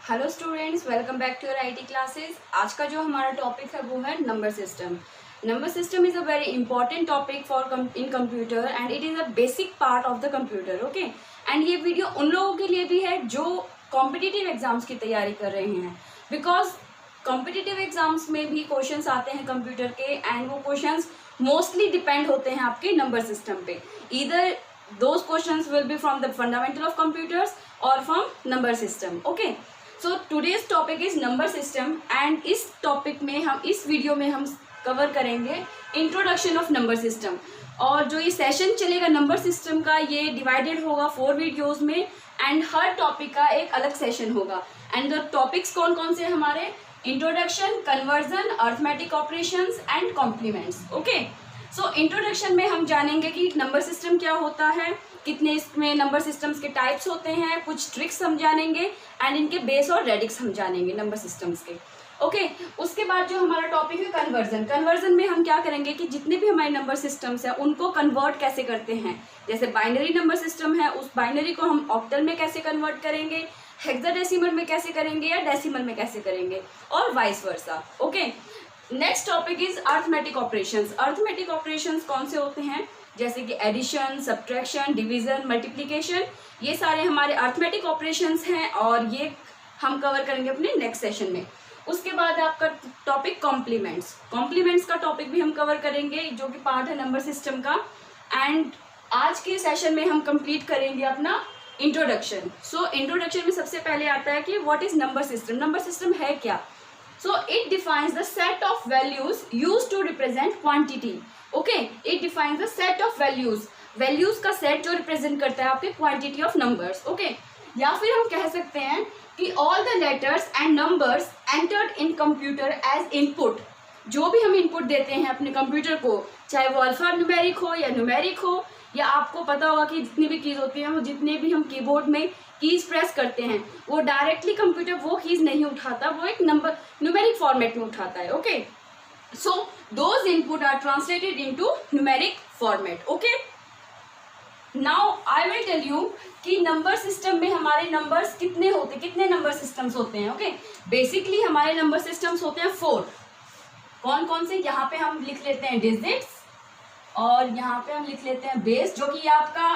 Hello students, welcome back to your IT classes. आज का जो हमारा टॉपिक है वो है number system. Number system is a very important topic for in computer and it is a basic part of the computer. Okay, and ये video उन लोगों के लिए भी है जो कॉम्पिटिटिव एग्जाम्स की तैयारी कर रहे हैं, बिकॉज कॉम्पिटिटिव एग्जाम्स में भी क्वेश्चंस आते हैं कंप्यूटर के एंड वो क्वेश्चंस मोस्टली डिपेंड होते हैं आपके नंबर सिस्टम पे। Either those questions will be from the fundamental of computers or from number system. Okay, so today's topic is number system and इस टॉपिक में हम इस वीडियो में हम कवर करेंगे इंट्रोडक्शन ऑफ नंबर सिस्टम। और जो ये सेशन चलेगा नंबर सिस्टम का, ये डिवाइडेड होगा 4 वीडियोस में एंड हर टॉपिक का एक अलग सेशन होगा। एंड द टॉपिक्स कौन कौन से हमारे? Introduction, conversion, arithmetic operations and complements. Okay, so introduction में हम जानेंगे कि नंबर सिस्टम क्या होता है, कितने इसमें नंबर सिस्टम्स के टाइप्स होते हैं, कुछ ट्रिक्स हम जानेंगे एंड इनके बेस और रेडिक्स हम जानेंगे नंबर सिस्टम्स के। ओके, उसके बाद जो हमारा टॉपिक है कन्वर्जन। कन्वर्जन में हम क्या करेंगे कि जितने भी हमारे नंबर सिस्टम्स हैं उनको कन्वर्ट कैसे करते हैं। जैसे बाइनरी नंबर सिस्टम है, उस बाइनरी को हम ऑक्टल में कैसे कन्वर्ट करेंगे, हेक्साडेसिमल में कैसे करेंगे या डेसिमल में कैसे करेंगे, और vice versa. Okay, next topic is arithmetic operations. Arithmetic operations कौन से होते हैं? जैसे कि एडिशन, सब्ट्रैक्शन, डिवीजन, मल्टीप्लिकेशन, ये सारे हमारे अर्थमेटिक ऑपरेशंस हैं और ये हम कवर करेंगे अपने नेक्स्ट सेशन में। उसके बाद आपका टॉपिक कॉम्प्लीमेंट्स। कॉम्प्लीमेंट्स का टॉपिक भी हम कवर करेंगे जो कि पार्ट है नंबर सिस्टम का। एंड आज के सेशन में हम कंप्लीट करेंगे अपना इंट्रोडक्शन। सो इंट्रोडक्शन में सबसे पहले आता है कि what is number system. Number system है क्या? So it defines the set of values used to represent quantity. Okay, it defines the set of values. Values का set जो represent करता है आपके quantity of numbers. Okay, या फिर हम कह सकते हैं कि all the letters and numbers entered in computer as input. जो भी हम इनपुट देते हैं अपने कंप्यूटर को, चाहे वो अल्फा न्यूमेरिक हो या न्यूमेरिक हो, या आपको पता होगा कि जितनी भी कीज होती हैं वो जितने भी हम कीबोर्ड में कीज प्रेस करते हैं वो डायरेक्टली कंप्यूटर वो कीज नहीं उठाता, वो एक नंबर न्यूमेरिक फॉर्मेट में उठाता है। Okay, so those input are translated into numeric format. Okay, now I will tell you कि नंबर सिस्टम में हमारे नंबर्स कितने होते हैं, कितने नंबर सिस्टम्स होते हैं। ओके, बेसिकली हमारे नंबर सिस्टम्स होते हैं 4। कौन कौन से? यहाँ पे हम लिख लेते हैं डिजिट्स और यहाँ पे हम लिख लेते हैं बेस, जो कि आपका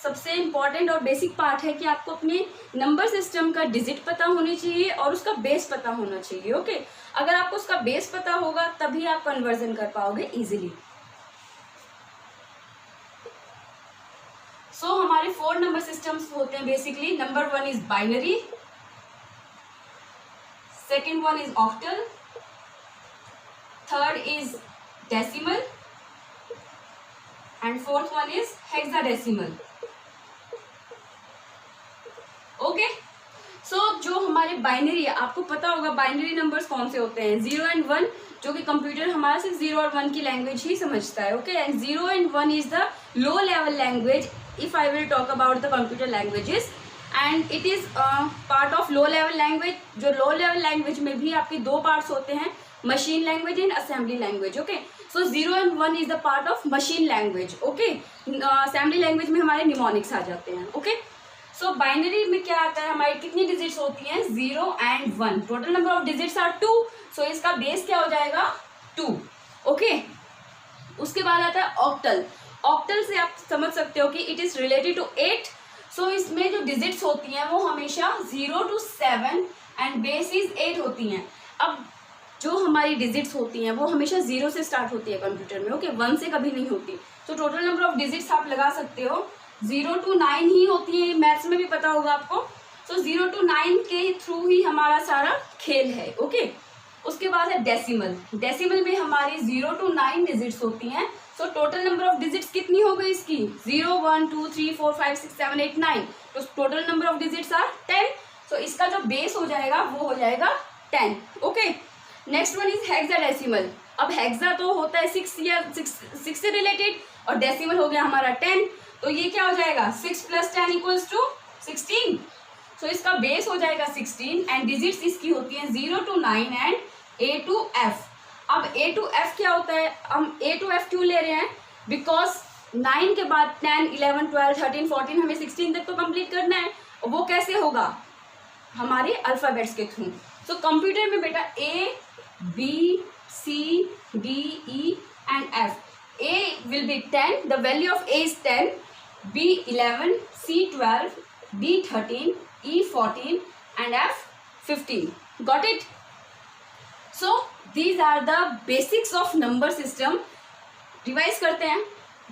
सबसे इम्पॉर्टेंट और बेसिक पार्ट है कि आपको अपने नंबर सिस्टम का डिजिट पता होनी चाहिए और उसका बेस पता होना चाहिए। ओके, अगर आपको उसका बेस पता होगा तभी आप कन्वर्जन कर पाओगे इजीली। सो हमारे 4 नंबर सिस्टम्स होते हैं basically. Number 1 is binary, second one is octal, third is decimal and fourth one is hexadecimal. Okay, so जो हमारे बाइनरी है, आपको पता होगा बाइनरी नंबर्स कौन से होते हैं? 0 एंड 1, जो कि कंप्यूटर हमारा सिर्फ 0 और 1 की लैंग्वेज ही समझता है। Okay, and 0 and 1 is the low level language if I will talk about the computer languages, and it is part of low level language. जो लो लेवल लैंग्वेज में भी आपके 2 पार्ट्स होते हैं, machine language and assembly language. Okay, so 0 and 1 is the part of machine language. Okay, assembly language में हमारे mnemonics आ जाते हैं। ओके, सो बाइनरी में क्या आता है, हमारी कितनी डिजिट्स होती हैं? 0 and 1। Total number of digits are 2, so इसका बेस क्या हो जाएगा? 2। ओके, उसके बाद आता है ऑक्टल। ऑक्टल से आप समझ सकते हो कि इट इज रिलेटेड टू 8। सो इसमें जो डिजिट्स होती हैं वो हमेशा 0 to 7 एंड बेस इज 8 होती हैं। अब जो हमारी डिजिट्स होती हैं वो हमेशा 0 से स्टार्ट होती है कंप्यूटर में। ओके, 1 से कभी नहीं होती। तो टोटल नंबर ऑफ डिजिट्स आप लगा सकते हो 0 to 9 ही होती है, मैथ्स में भी पता होगा आपको। सो 0 to 9 के थ्रू ही हमारा सारा खेल है। ओके, उसके बाद है डेसिमल। डेसिमल में हमारी 0 to 9 डिजिट्स होती हैं। So total number of digits कितनी हो गई इसकी? 0 1 2 3 4 5 6 7 8 9। तो total number of digits are 10। So इसका जो बेस हो जाएगा वो हो जाएगा 10। Okay, next one is hexadecimal. अब हेक्सा तो होता है 6 या 6 से रिलेटेड और डेसिमल हो गया हमारा 10। तो ये क्या हो जाएगा? 6 + 10 = 16। सो इसका बेस हो जाएगा 16 एंड डिजिट्स इसकी होती हैं 0 to 9 and A to F। अब A to F क्या होता है? हम A to F क्यों ले रहे हैं? बिकॉज 9 के बाद 10 11 12 13 14 हमें 16 तक तो कंप्लीट करना है। वो कैसे होगा? हमारे अल्फ़ाबेट्स के थ्रू। सो कंप्यूटर में बेटा A, B, C, D, E and F. A will be 10, the value of A is 10, B 11, C 12, D 13, E 14 and F 15. Got it? So these are the basics of number system. Revise करते हैं।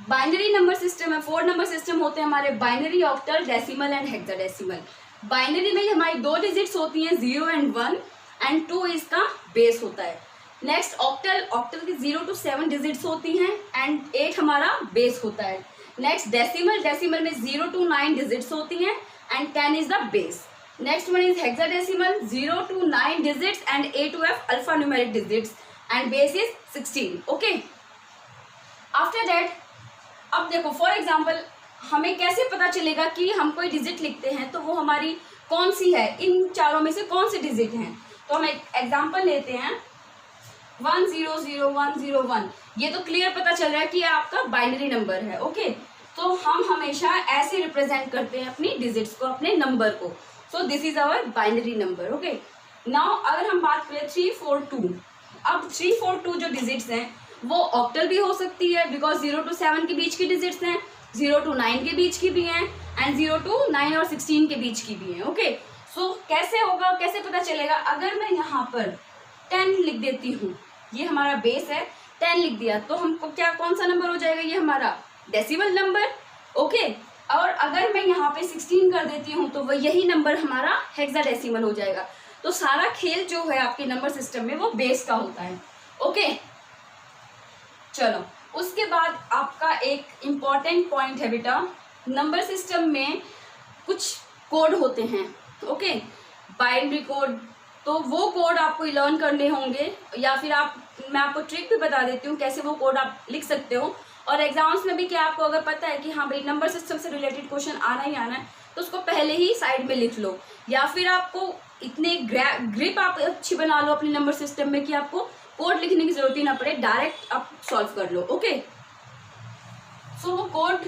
Binary number system है, 4 number system होते हैं हमारे, binary, octal, decimal and hexadecimal. Binary में हमारी 2 digits होती हैं 0 and 1 एंड 2 इसका बेस होता है। नेक्स्ट ऑक्टल, ऑक्टल की 0 to 7 डिजिट्स होती हैं एंड 8 हमारा बेस होता है। नेक्स्ट डेसिमल, डेसिमल में 0 to 9 डिजिट्स होती हैं and 10 is the base. Next one is hexadecimal, 0 to 9 digits and A to F alpha numeric digits and base is 16। Okay, after that अब देखो फॉर एग्जाम्पल हमें कैसे पता चलेगा कि हम कोई डिजिट लिखते हैं तो वो हमारी कौन सी है, इन चारों में से कौन सी डिजिट हैं। तो हम एक एग्जाम्पल लेते हैं 100101, ये तो क्लियर पता चल रहा है कि आपका बाइनरी नंबर है। ओके, तो हम हमेशा ऐसे रिप्रेजेंट करते हैं अपनी डिजिट्स को, अपने नंबर को। So this is our binary number. Okay, now अगर हम बात करें 342, अब 342 जो डिजिट्स हैं वो ऑक्टल भी हो सकती है बिकॉज 0 to 7 के बीच की डिजिट्स हैं, 0 to 9 के बीच की भी हैं एंड 0 to 9 और 16 के बीच की भी हैं। ओके, सो कैसे होगा, कैसे पता चलेगा? अगर मैं यहाँ पर 10 लिख देती हूँ, ये हमारा बेस है, 10 लिख दिया तो हमको क्या, कौन सा नंबर हो जाएगा? ये हमारा डेसिमल नंबर। ओके, और अगर मैं यहाँ पे 16 कर देती हूँ तो वह यही नंबर हमारा हेक्साडेसिमल हो जाएगा। तो सारा खेल जो है आपके नंबर सिस्टम में वो बेस का होता है। ओके, चलो उसके बाद आपका एक इम्पॉर्टेंट पॉइंट है बेटा, नंबर सिस्टम में कुछ कोड होते हैं। ओके, बाइनरी कोड, तो वो कोड आपको लर्न करने होंगे या फिर मैं आपको ट्रिक भी बता देती हूँ कैसे वो कोड आप लिख सकते हो। और एग्जाम्स में भी क्या आपको अगर पता है कि हाँ भाई नंबर सिस्टम से रिलेटेड क्वेश्चन आना ही आना है तो उसको पहले ही साइड में लिख लो, या फिर आपको इतने ग्रिप आप अच्छी बना लो अपने नंबर सिस्टम में कि आपको कोड लिखने की जरूरत ही ना पड़े, डायरेक्ट आप सॉल्व कर लो। ओके, सो वो कोड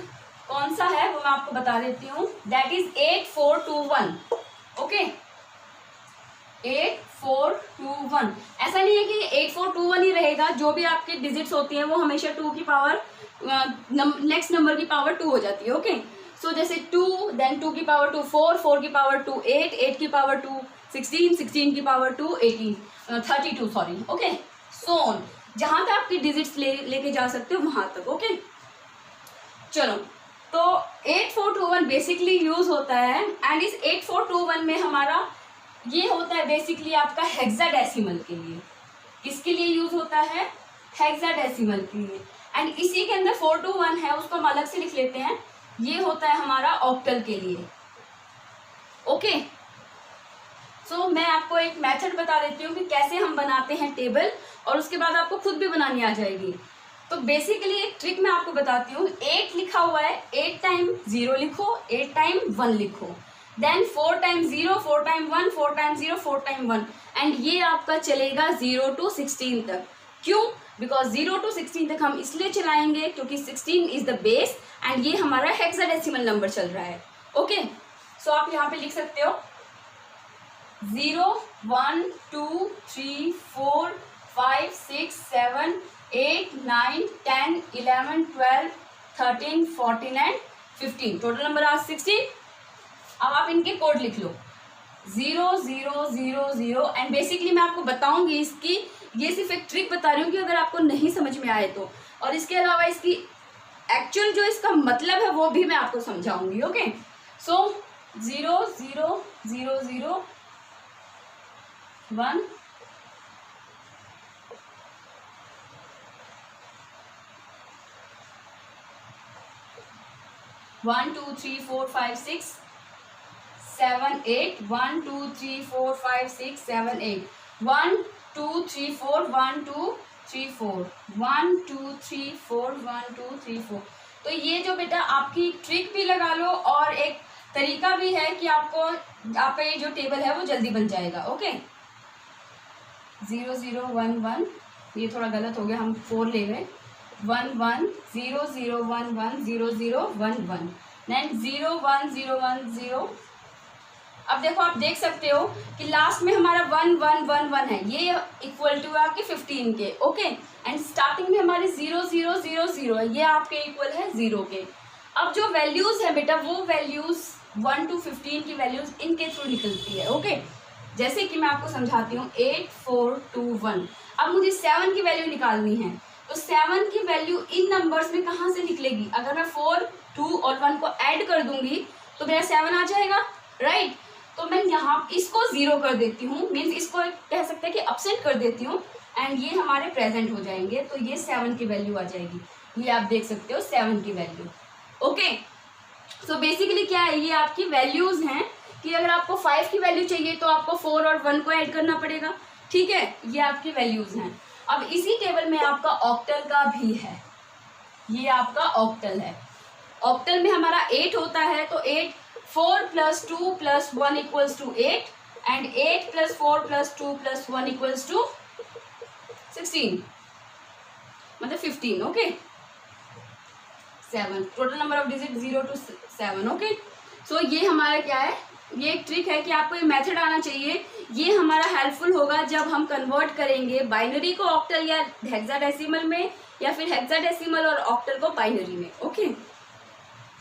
कौन सा है वो मैं आपको बता देती हूँ, दैट इज 8421। ओके, 8421। ऐसा नहीं है कि 8421 ही रहेगा, जो भी आपकी डिजिट्स होती हैं वो हमेशा 2 की पावर नेक्स्ट नंबर की पावर 2 हो जाती है। ओके, सो जैसे 2, देन 2 की पावर 2 4, 4 की पावर 2 8, 8 की पावर 2 16, 16 की power 2 32 sorry. Okay, so on, जहां तक आपकी डिजिट्स लेके जा सकते हो वहां तक। ओके, चलो तो 8421 बेसिकली यूज होता है एंड इस 8421 में हमारा ये होता है बेसिकली आपका हेक्साडेसिमल के लिए। किसके लिए यूज होता है? हेक्साडेसिमल के लिए। एंड इसी के अंदर 421 है, उसको हम अलग से लिख लेते हैं, ये होता है हमारा ऑक्टल के लिए। ओके, सो मैं आपको एक मेथड बता देती हूँ कि कैसे हम बनाते हैं टेबल, और उसके बाद आपको खुद भी बनानी आ जाएगी। तो बेसिकली एक ट्रिक मैं आपको बताती हूँ। 8 लिखा हुआ है, 8 टाइम 0 लिखो, 8 टाइम 1 लिखो, then 4 time 0, 4 time 1, 4 time 0, 4 time 1 and ये आपका चलेगा 0 to 16 तक। क्यों? बिकॉज 0 to 16 तक हम इसलिए चलाएंगे क्योंकि 16 इज द बेस एंड ये हमारा हेक्साडेसिमल नंबर चल रहा है। ओके, सो आप यहाँ पे लिख सकते हो 0 1 2 3 4 5 6 7 8 9 10 11 12 13 14 एंड 15, टोटल नंबर आज 16। अब आप इनके कोड लिख लो 0 0 0 0 एंड बेसिकली मैं आपको बताऊंगी इसकी, ये सिर्फ एक ट्रिक बता रही हूँ कि अगर आपको नहीं समझ में आए तो, और इसके अलावा इसकी एक्चुअल जो इसका मतलब है वो भी मैं आपको समझाऊंगी। ओके, सो 0 0 0 0 1 1 2 3 4 5 6 7 8 1 2 3 4 5 6 7 8 1 2 3 4 1 2 3 4 1 2 3 4 1 2 3 4। तो ये जो बेटा आपकी ट्रिक भी लगा लो और एक तरीका भी है कि आपका ये जो टेबल है वो जल्दी बन जाएगा। ओके, 0 0 1 1, ये थोड़ा गलत हो गया, हम 4 ले गए, 1 1 0 0 1 1 0 0 1 1 देन 0 1 0 1 0 अब देखो, आप देख सकते हो कि लास्ट में हमारा 1 1 1 1 है, ये इक्वल टू है आपके 15 के, ओके। एंड स्टार्टिंग में हमारे 0 0 0 0 है, ये आपके इक्वल है 0 के। अब जो वैल्यूज है बेटा, वो वैल्यूज 1 to 15 की वैल्यूज इनके थ्रू निकलती है, ओके। जैसे कि मैं आपको समझाती हूँ, 8 4 2 1। अब मुझे 7 की वैल्यू निकालनी है, तो 7 की वैल्यू इन नंबर्स में कहाँ से निकलेगी? अगर मैं 4 2 और 1 को ऐड कर दूंगी तो मेरा 7 आ जाएगा, राइट। तो मैं यहाँ इसको 0 कर देती हूँ, मीन्स इसको कह सकते हैं कि अपसेट कर देती हूँ, एंड ये हमारे प्रेजेंट हो जाएंगे, तो ये 7 की वैल्यू आ जाएगी। ये आप देख सकते हो 7 की वैल्यू, ओके। सो बेसिकली क्या है, ये आपकी वैल्यूज हैं कि अगर आपको 5 की वैल्यू चाहिए तो आपको 4 और 1 को ऐड करना पड़ेगा, ठीक है। ये आपकी वैल्यूज हैं। अब इसी टेबल में आपका ऑक्टल का भी है, ये आपका ऑक्टल है। ऑक्टल में हमारा 8 होता है, तो 8 4 + 2 + 1 = 8 एंड 8 + 4 + 2 + 1 = 16, मतलब 15, okay. 7 total number of digit 0 to 7, okay. So ये हमारा क्या है, ये एक ट्रिक है कि आपको ये मेथड आना चाहिए। ये हमारा हेल्पफुल होगा जब हम कन्वर्ट करेंगे बाइनरी को ऑक्टल या हेक्साडेसिमल में, या फिर हेक्साडेसिमल और ऑक्टल को बाइनरी में, okay.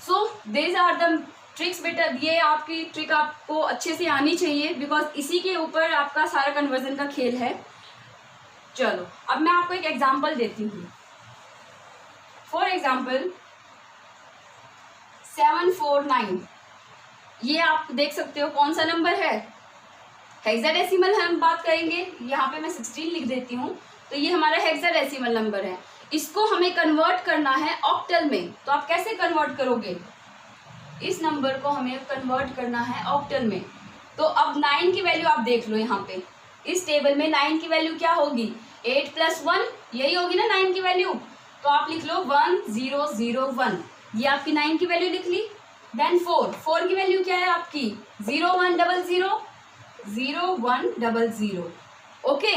So this are the tricks बेटा। ये आपकी ट्रिक आपको अच्छे से आनी चाहिए, बिकॉज इसी के ऊपर आपका सारा कन्वर्जन का खेल है। चलो अब मैं आपको एक एग्जांपल देती हूँ। फॉर एग्जांपल 749, ये आप देख सकते हो कौन सा नंबर है, हेक्साडेसिमल हम बात करेंगे। यहाँ पे मैं 16 लिख देती हूँ, तो ये हमारा हेक्साडेसिमल नंबर है। इसको हमें कन्वर्ट करना है ऑक्टल में, तो आप कैसे कन्वर्ट करोगे? इस नंबर को हमें कन्वर्ट करना है ऑक्टल में। तो अब 9 की वैल्यू आप देख लो, यहाँ पे इस टेबल में 9 की वैल्यू क्या होगी? 8 + 1, यही होगी ना 9 की वैल्यू। तो आप लिख लो 1 0 0 1, ये आपकी 9 की वैल्यू लिख ली। देन 4 की वैल्यू क्या है आपकी? 0 1 0 0 0 1 0 0, ओके।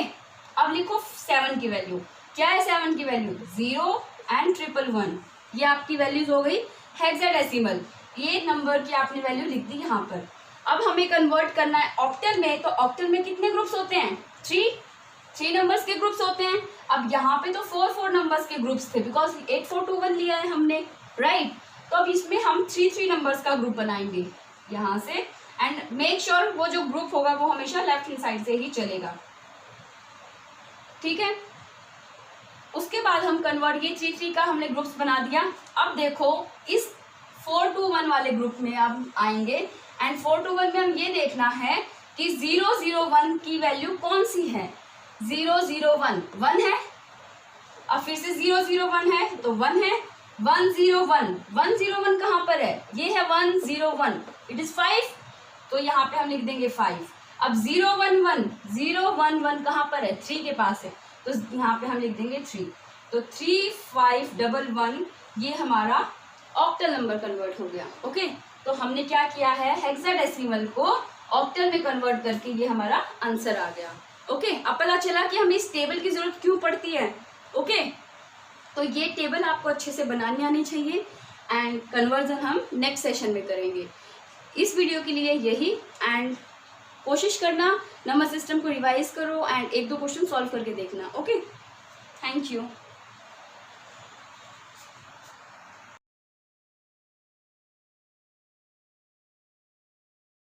अब लिखो 7 की वैल्यू, क्या है 7 की वैल्यू? 0 एंड 1 1 1, ये आपकी वैल्यूज हो गई हेक्साडेसिमल। ये नंबर की आपने वैल्यू लिख दी यहाँ पर। अब हमें कन्वर्ट करना है ऑक्टल में, तो ऑक्टल में कितने ग्रुप्स होते हैं? 3 नंबर्स के ग्रुप्स होते हैं। अब यहाँ पे तो 4 नंबर्स के ग्रुप्स थे, बिकॉज 8 4 2 1 लिया है हमने, राइट। तो अब इसमें हम 3 नंबर्स का ग्रुप बनाएंगे यहाँ से, एंड मेक श्योर वो जो ग्रुप होगा वो हमेशा लेफ्ट हैंड साइड से ही चलेगा, ठीक है। उसके बाद हम कन्वर्ट, ये 3 का हमने ग्रुप्स बना दिया। अब देखो इस 4 2 1 वाले ग्रुप में अब आएंगे, एंड 4 2 1 में हम ये देखना है कि 0 0 1 की वैल्यू कौन सी है? 0 0 1 1 है, अब फिर से 0 0 1 है तो 1 है। 1 0 1 1 0 1 कहाँ पर है? ये है 1 0 1, इट इज 5, तो यहाँ पे हम लिख देंगे 5। अब 0 1 1 0 1 1 कहाँ पर है? 3 के पास है, तो यहाँ पे हम लिख देंगे 3। तो 3 5 1 1, ये हमारा ऑक्टल नंबर कन्वर्ट हो गया, ओके। तो हमने क्या किया है, हेक्साडेसिमल को ऑक्टल में कन्वर्ट करके ये हमारा आंसर आ गया, ओके। अब पता चला कि हमें इस टेबल की जरूरत क्यों पड़ती है, ओके। तो ये टेबल आपको अच्छे से बनानी आनी चाहिए, एंड कन्वर्जन हम नेक्स्ट सेशन में करेंगे। इस वीडियो के लिए यही, एंड कोशिश करना नंबर सिस्टम को रिवाइज करो एंड 1-2 क्वेश्चन सॉल्व करके देखना, ओके। Thank you.